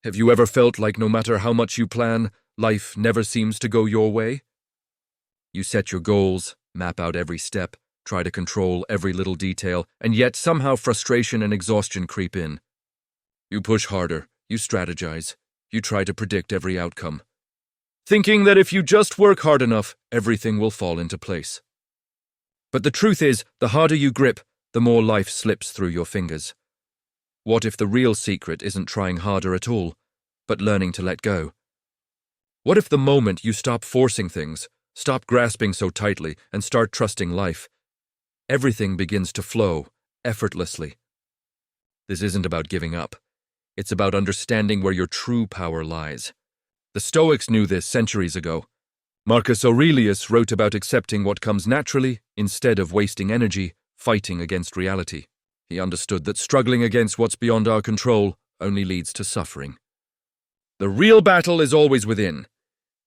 Have you ever felt like no matter how much you plan, life never seems to go your way? You set your goals, map out every step, try to control every little detail, and yet somehow frustration and exhaustion creep in. You push harder, you strategize, you try to predict every outcome, thinking that if you just work hard enough, everything will fall into place. But the truth is, the harder you grip, the more life slips through your fingers. What if the real secret isn't trying harder at all, but learning to let go? What if the moment you stop forcing things, stop grasping so tightly, and start trusting life, everything begins to flow effortlessly? This isn't about giving up. It's about understanding where your true power lies. The Stoics knew this centuries ago. Marcus Aurelius wrote about accepting what comes naturally instead of wasting energy fighting against reality. He understood that struggling against what's beyond our control only leads to suffering. The real battle is always within,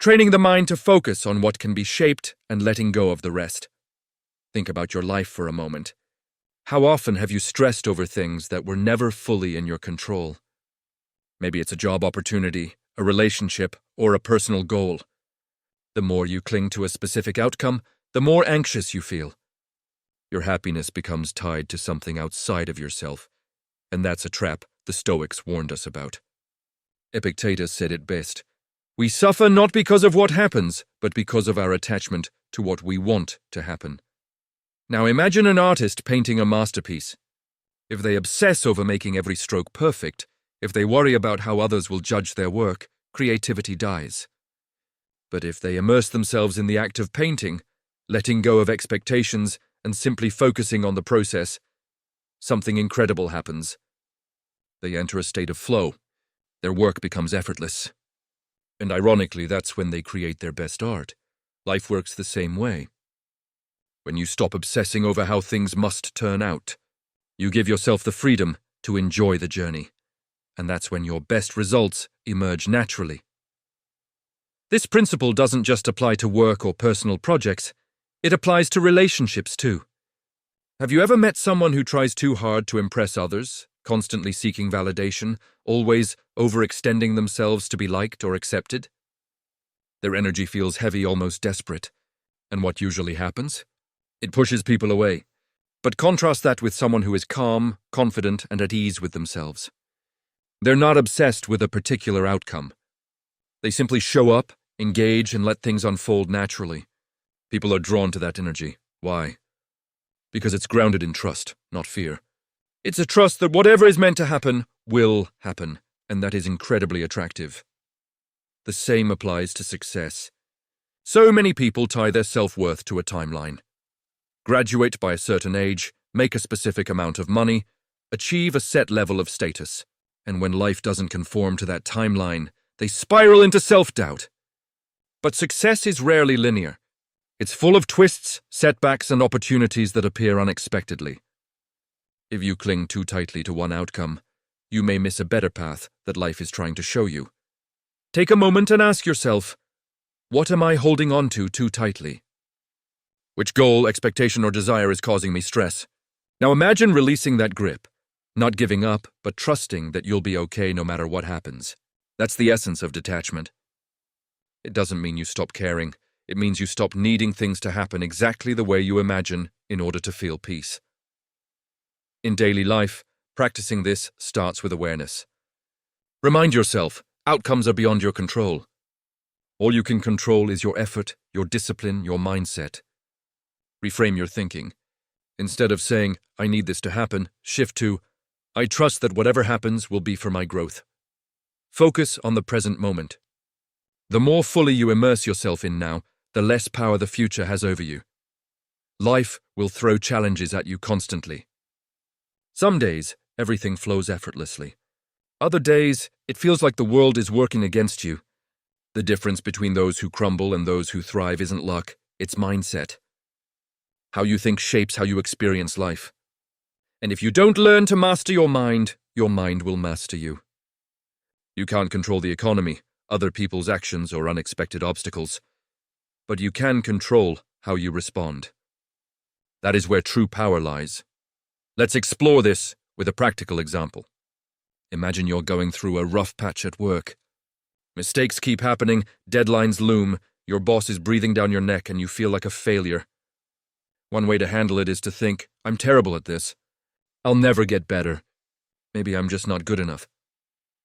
training the mind to focus on what can be shaped and letting go of the rest. Think about your life for a moment. How often have you stressed over things that were never fully in your control? Maybe it's a job opportunity, a relationship, or a personal goal. The more you cling to a specific outcome, the more anxious you feel. Your happiness becomes tied to something outside of yourself, and that's a trap the Stoics warned us about. Epictetus said it best: "We suffer not because of what happens, but because of our attachment to what we want to happen." Now imagine an artist painting a masterpiece. If they obsess over making every stroke perfect, if they worry about how others will judge their work, creativity dies. But if they immerse themselves in the act of painting, letting go of expectations and simply focusing on the process, something incredible happens. They enter a state of flow. Their work becomes effortless. And ironically, that's when they create their best art. Life works the same way. When you stop obsessing over how things must turn out, you give yourself the freedom to enjoy the journey. And that's when your best results emerge naturally. This principle doesn't just apply to work or personal projects, it applies to relationships too. Have you ever met someone who tries too hard to impress others, constantly seeking validation, always overextending themselves to be liked or accepted? Their energy feels heavy, almost desperate. And what usually happens? It pushes people away. But contrast that with someone who is calm, confident, and at ease with themselves. They're not obsessed with a particular outcome. They simply show up, engage, and let things unfold naturally. People are drawn to that energy. Why? Because it's grounded in trust, not fear. It's a trust that whatever is meant to happen will happen, and that is incredibly attractive. The same applies to success. So many people tie their self-worth to a timeline. Graduate by a certain age, make a specific amount of money, achieve a set level of status, and when life doesn't conform to that timeline, they spiral into self-doubt. But success is rarely linear. It's full of twists, setbacks, and opportunities that appear unexpectedly. If you cling too tightly to one outcome, you may miss a better path that life is trying to show you. Take a moment and ask yourself, what am I holding on to too tightly? Which goal, expectation, or desire is causing me stress? Now imagine releasing that grip, not giving up, but trusting that you'll be okay no matter what happens. That's the essence of detachment. It doesn't mean you stop caring. It means you stop needing things to happen exactly the way you imagine in order to feel peace. In daily life, practicing this starts with awareness. Remind yourself, outcomes are beyond your control. All you can control is your effort, your discipline, your mindset. Reframe your thinking. Instead of saying, "I need this to happen," shift to, "I trust that whatever happens will be for my growth." Focus on the present moment. The more fully you immerse yourself in now, the less power the future has over you. Life will throw challenges at you constantly. Some days, everything flows effortlessly. Other days, it feels like the world is working against you. The difference between those who crumble and those who thrive isn't luck, it's mindset. How you think shapes how you experience life. And if you don't learn to master your mind will master you. You can't control the economy, other people's actions, or unexpected obstacles. But you can control how you respond. That is where true power lies. Let's explore this with a practical example. Imagine you're going through a rough patch at work. Mistakes keep happening, deadlines loom, your boss is breathing down your neck and you feel like a failure. One way to handle it is to think, I'm terrible at this. I'll never get better. Maybe I'm just not good enough.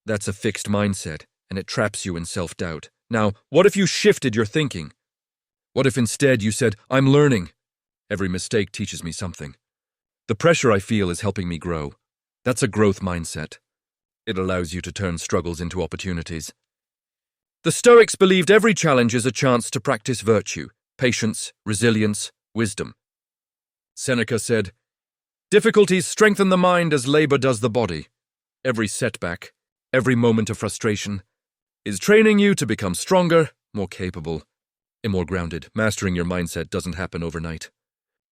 That's a fixed mindset, and it traps you in self-doubt. Now, what if you shifted your thinking? What if instead you said, I'm learning? Every mistake teaches me something. The pressure I feel is helping me grow. That's a growth mindset. It allows you to turn struggles into opportunities. The Stoics believed every challenge is a chance to practice virtue, patience, resilience, wisdom. Seneca said, difficulties strengthen the mind as labor does the body. Every setback, every moment of frustration, is training you to become stronger, more capable, and more grounded. Mastering your mindset doesn't happen overnight.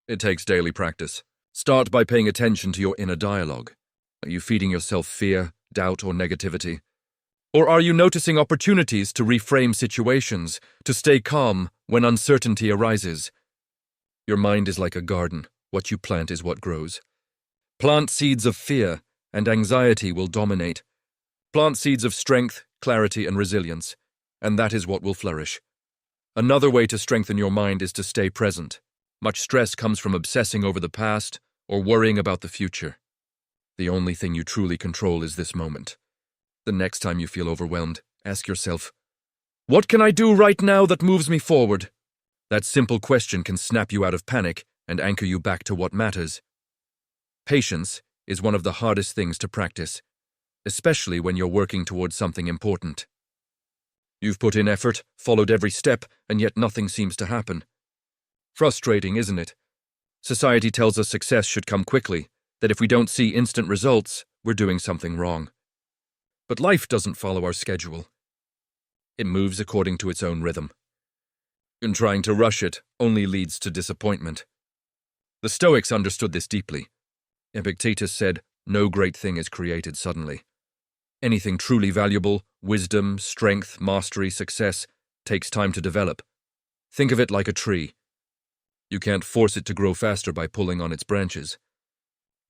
It takes daily practice. Start by paying attention to your inner dialogue. Are you feeding yourself fear, doubt, or negativity? Or are you noticing opportunities to reframe situations, to stay calm when uncertainty arises? Your mind is like a garden. What you plant is what grows. Plant seeds of fear, and anxiety will dominate. Plant seeds of strength, clarity, and resilience, and that is what will flourish. Another way to strengthen your mind is to stay present. Much stress comes from obsessing over the past or worrying about the future. The only thing you truly control is this moment. The next time you feel overwhelmed, ask yourself, what can I do right now that moves me forward? That simple question can snap you out of panic and anchor you back to what matters. Patience is one of the hardest things to practice, especially when you're working towards something important. You've put in effort, followed every step, and yet nothing seems to happen. Frustrating, isn't it? Society tells us success should come quickly, that if we don't see instant results, we're doing something wrong. But life doesn't follow our schedule. It moves according to its own rhythm. And trying to rush it only leads to disappointment. The Stoics understood this deeply. Epictetus said, no great thing is created suddenly. Anything truly valuable, wisdom, strength, mastery, success, takes time to develop. Think of it like a tree. You can't force it to grow faster by pulling on its branches.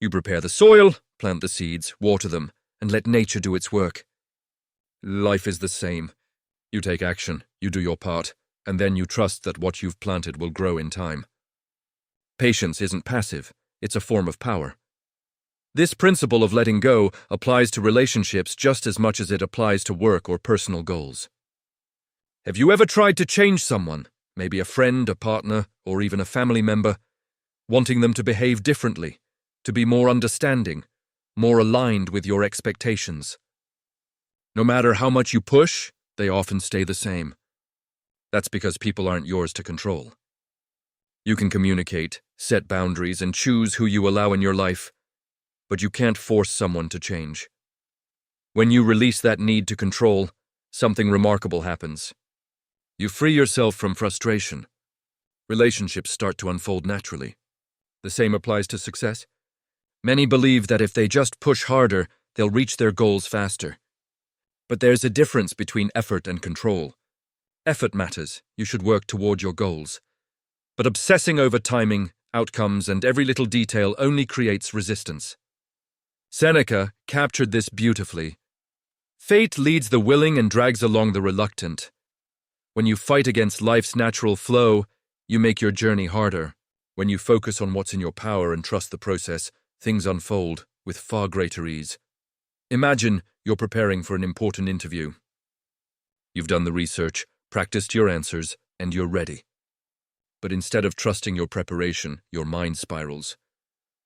You prepare the soil, plant the seeds, water them, and let nature do its work. Life is the same. You take action, you do your part, and then you trust that what you've planted will grow in time. Patience isn't passive, it's a form of power. This principle of letting go applies to relationships just as much as it applies to work or personal goals. Have you ever tried to change someone, maybe a friend, a partner, or even a family member, wanting them to behave differently, to be more understanding, more aligned with your expectations? No matter how much you push, they often stay the same. That's because people aren't yours to control. You can communicate, set boundaries, and choose who you allow in your life, but you can't force someone to change. When you release that need to control, something remarkable happens. You free yourself from frustration. Relationships start to unfold naturally. The same applies to success. Many believe that if they just push harder, they'll reach their goals faster. But there's a difference between effort and control. Effort matters. You should work toward your goals. But obsessing over timing, outcomes, and every little detail only creates resistance. Seneca captured this beautifully. Fate leads the willing and drags along the reluctant. When you fight against life's natural flow, you make your journey harder. When you focus on what's in your power and trust the process, things unfold with far greater ease. Imagine you're preparing for an important interview. You've done the research, practiced your answers, and you're ready. But instead of trusting your preparation, your mind spirals.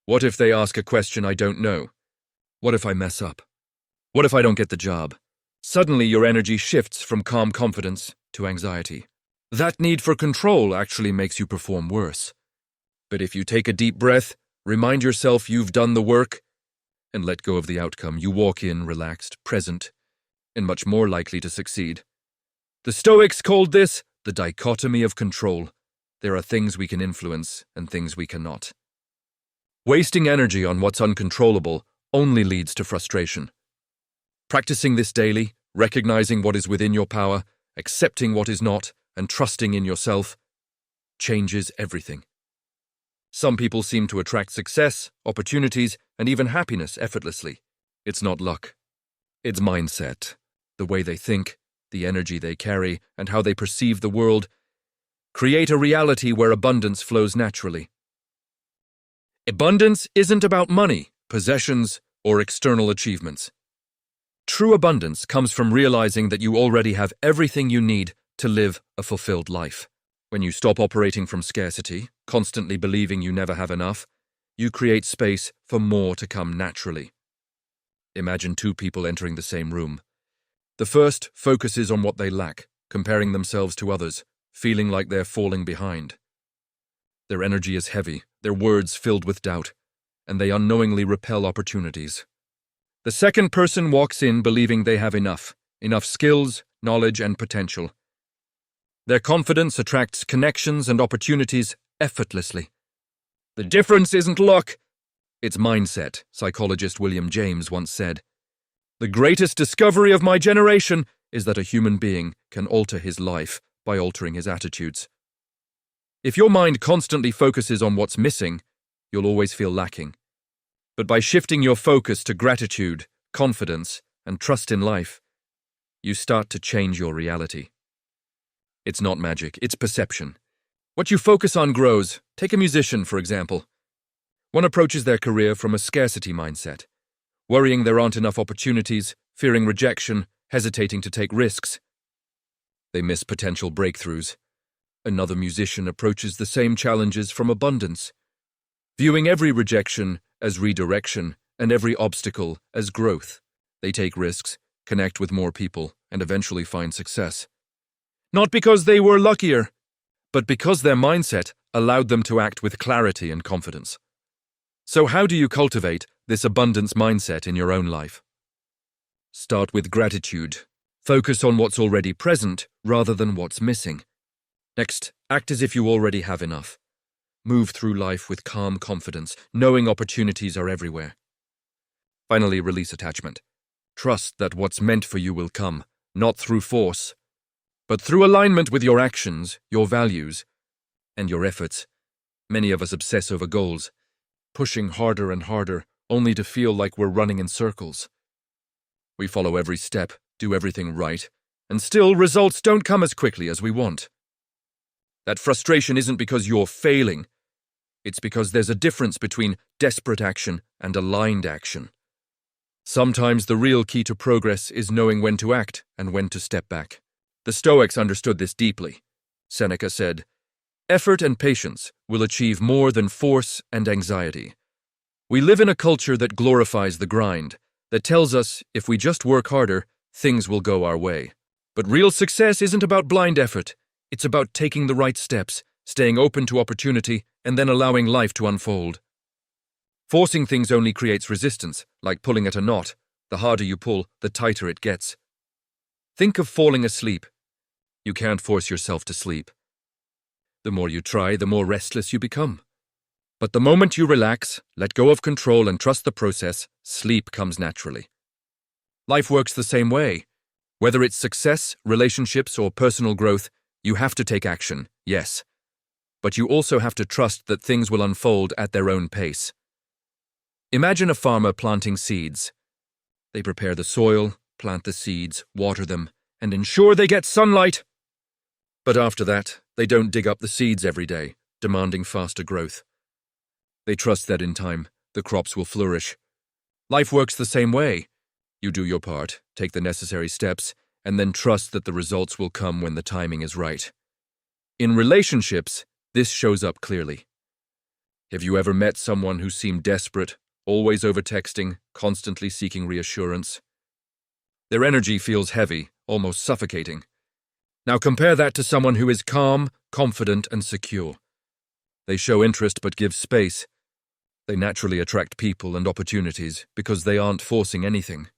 What if they ask a question I don't know? What if I mess up? What if I don't get the job? Suddenly your energy shifts from calm confidence to anxiety. That need for control actually makes you perform worse. But if you take a deep breath, remind yourself you've done the work, and let go of the outcome, you walk in relaxed, present, and much more likely to succeed. The Stoics called this the dichotomy of control. There are things we can influence and things we cannot. Wasting energy on what's uncontrollable only leads to frustration. Practicing this daily, recognizing what is within your power, accepting what is not, and trusting in yourself, changes everything. Some people seem to attract success, opportunities, and even happiness effortlessly. It's not luck. It's mindset. The way they think, the energy they carry, and how they perceive the world create a reality where abundance flows naturally. Abundance isn't about money, possessions, or external achievements. True abundance comes from realizing that you already have everything you need to live a fulfilled life. When you stop operating from scarcity, constantly believing you never have enough, you create space for more to come naturally. Imagine two people entering the same room. The first focuses on what they lack, comparing themselves to others, feeling like they're falling behind. Their energy is heavy, their words filled with doubt, and they unknowingly repel opportunities. The second person walks in believing they have enough skills, knowledge, and potential. Their confidence attracts connections and opportunities effortlessly. The difference isn't luck, it's mindset, psychologist William James once said. The greatest discovery of my generation is that a human being can alter his life by altering his attitudes. If your mind constantly focuses on what's missing, you'll always feel lacking. But by shifting your focus to gratitude, confidence, and trust in life, you start to change your reality. It's not magic, it's perception. What you focus on grows. Take a musician, for example. One approaches their career from a scarcity mindset, worrying there aren't enough opportunities, fearing rejection, hesitating to take risks. They miss potential breakthroughs. Another musician approaches the same challenges from abundance, viewing every rejection as redirection and every obstacle as growth. They take risks, connect with more people, and eventually find success. Not because they were luckier, but because their mindset allowed them to act with clarity and confidence. So how do you cultivate this abundance mindset in your own life? Start with gratitude. Focus on what's already present rather than what's missing. Next, act as if you already have enough. Move through life with calm confidence, knowing opportunities are everywhere. Finally, release attachment. Trust that what's meant for you will come, not through force, but through alignment with your actions, your values, and your efforts. Many of us obsess over goals, pushing harder and harder, only to feel like we're running in circles. We follow every step, do everything right, and still results don't come as quickly as we want. That frustration isn't because you're failing. It's because there's a difference between desperate action and aligned action. Sometimes the real key to progress is knowing when to act and when to step back. The Stoics understood this deeply. Seneca said, "Effort and patience will achieve more than force and anxiety." We live in a culture that glorifies the grind, that tells us if we just work harder, things will go our way. But real success isn't about blind effort. It's about taking the right steps, staying open to opportunity, and then allowing life to unfold. Forcing things only creates resistance, like pulling at a knot. The harder you pull, the tighter it gets. Think of falling asleep. You can't force yourself to sleep. The more you try, the more restless you become. But the moment you relax, let go of control, and trust the process, sleep comes naturally. Life works the same way. Whether it's success, relationships, or personal growth, you have to take action, yes. But you also have to trust that things will unfold at their own pace. Imagine a farmer planting seeds. They prepare the soil, plant the seeds, water them, and ensure they get sunlight. But after that, they don't dig up the seeds every day, demanding faster growth. They trust that in time, the crops will flourish. Life works the same way. You do your part, take the necessary steps, and then trust that the results will come when the timing is right. In relationships, this shows up clearly. Have you ever met someone who seemed desperate, always over-texting, constantly seeking reassurance? Their energy feels heavy, almost suffocating. Now compare that to someone who is calm, confident, and secure. They show interest but give space. They naturally attract people and opportunities because they aren't forcing anything.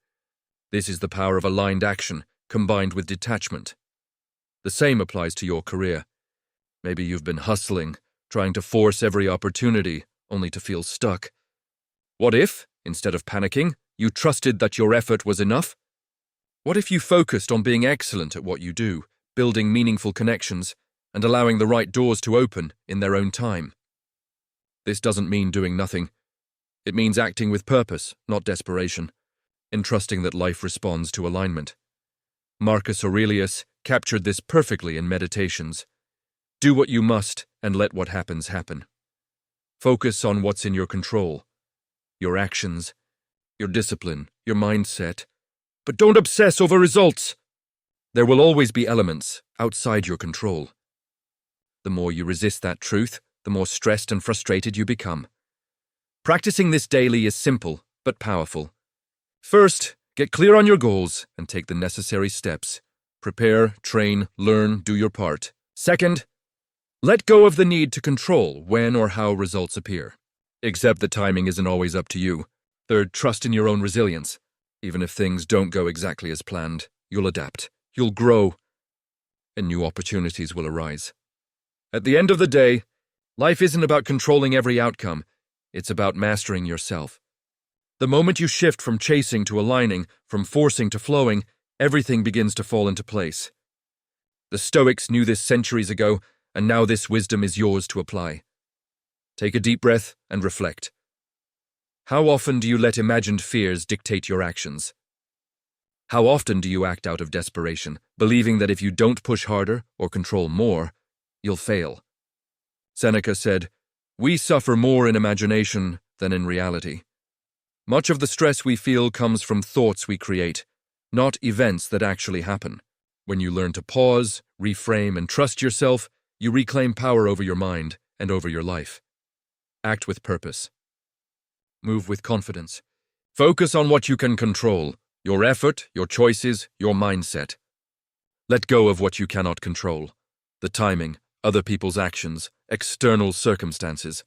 This is the power of aligned action, combined with detachment. The same applies to your career. Maybe you've been hustling, trying to force every opportunity, only to feel stuck. What if, instead of panicking, you trusted that your effort was enough? What if you focused on being excellent at what you do, building meaningful connections, and allowing the right doors to open in their own time? This doesn't mean doing nothing. It means acting with purpose, not desperation. in trusting that life responds to alignment. Marcus Aurelius captured this perfectly in Meditations. Do what you must and let what happens happen. Focus on what's in your control, your actions, your discipline, your mindset, but don't obsess over results. There will always be elements outside your control. The more you resist that truth, the more stressed and frustrated you become. Practicing this daily is simple but powerful. First, get clear on your goals and take the necessary steps. Prepare, train, learn, do your part. Second, let go of the need to control when or how results appear. Accept that timing isn't always up to you. Third, trust in your own resilience. Even if things don't go exactly as planned, you'll adapt, you'll grow, and new opportunities will arise. At the end of the day, life isn't about controlling every outcome. It's about mastering yourself. The moment you shift from chasing to aligning, from forcing to flowing, everything begins to fall into place. The Stoics knew this centuries ago, and now this wisdom is yours to apply. Take a deep breath and reflect. How often do you let imagined fears dictate your actions? How often do you act out of desperation, believing that if you don't push harder or control more, you'll fail? Seneca said, "We suffer more in imagination than in reality." Much of the stress we feel comes from thoughts we create, not events that actually happen. When you learn to pause, reframe, and trust yourself, you reclaim power over your mind and over your life. Act with purpose. Move with confidence. Focus on what you can control, your effort, your choices, your mindset. Let go of what you cannot control, the timing, other people's actions, external circumstances.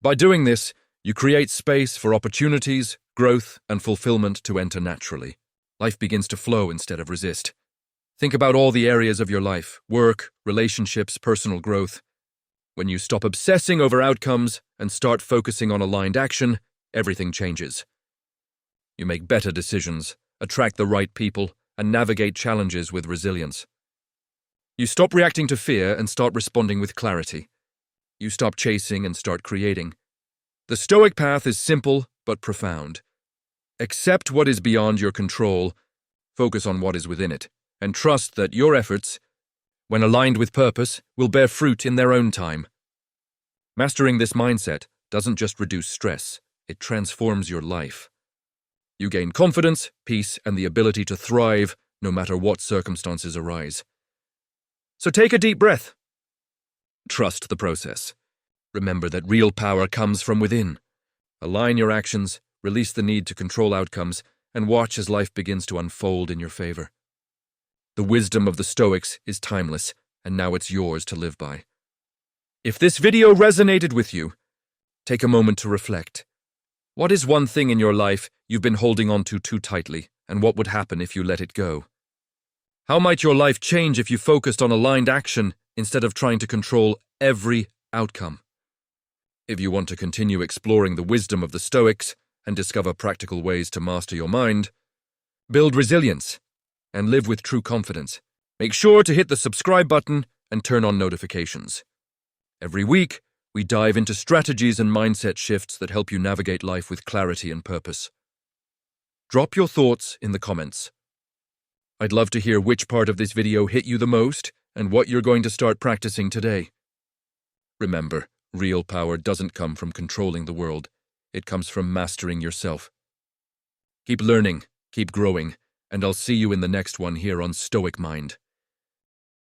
By doing this, you create space for opportunities, growth, and fulfillment to enter naturally. Life begins to flow instead of resist. Think about all the areas of your life: work, relationships, personal growth. When you stop obsessing over outcomes and start focusing on aligned action, everything changes. You make better decisions, attract the right people, and navigate challenges with resilience. You stop reacting to fear and start responding with clarity. You stop chasing and start creating. The Stoic path is simple but profound. Accept what is beyond your control, focus on what is within it, and trust that your efforts, when aligned with purpose, will bear fruit in their own time. Mastering this mindset doesn't just reduce stress, it transforms your life. You gain confidence, peace, and the ability to thrive no matter what circumstances arise. So take a deep breath. Trust the process. Remember that real power comes from within. Align your actions, release the need to control outcomes, and watch as life begins to unfold in your favor. The wisdom of the Stoics is timeless, and now it's yours to live by. If this video resonated with you, take a moment to reflect. What is one thing in your life you've been holding on to too tightly, and what would happen if you let it go? How might your life change if you focused on aligned action instead of trying to control every outcome? If you want to continue exploring the wisdom of the Stoics and discover practical ways to master your mind, build resilience, and live with true confidence, make sure to hit the subscribe button and turn on notifications. Every week, we dive into strategies and mindset shifts that help you navigate life with clarity and purpose. Drop your thoughts in the comments. I'd love to hear which part of this video hit you the most and what you're going to start practicing today. Remember, real power doesn't come from controlling the world. It comes from mastering yourself. Keep learning, keep growing, and I'll see you in the next one here on Stoic Mind.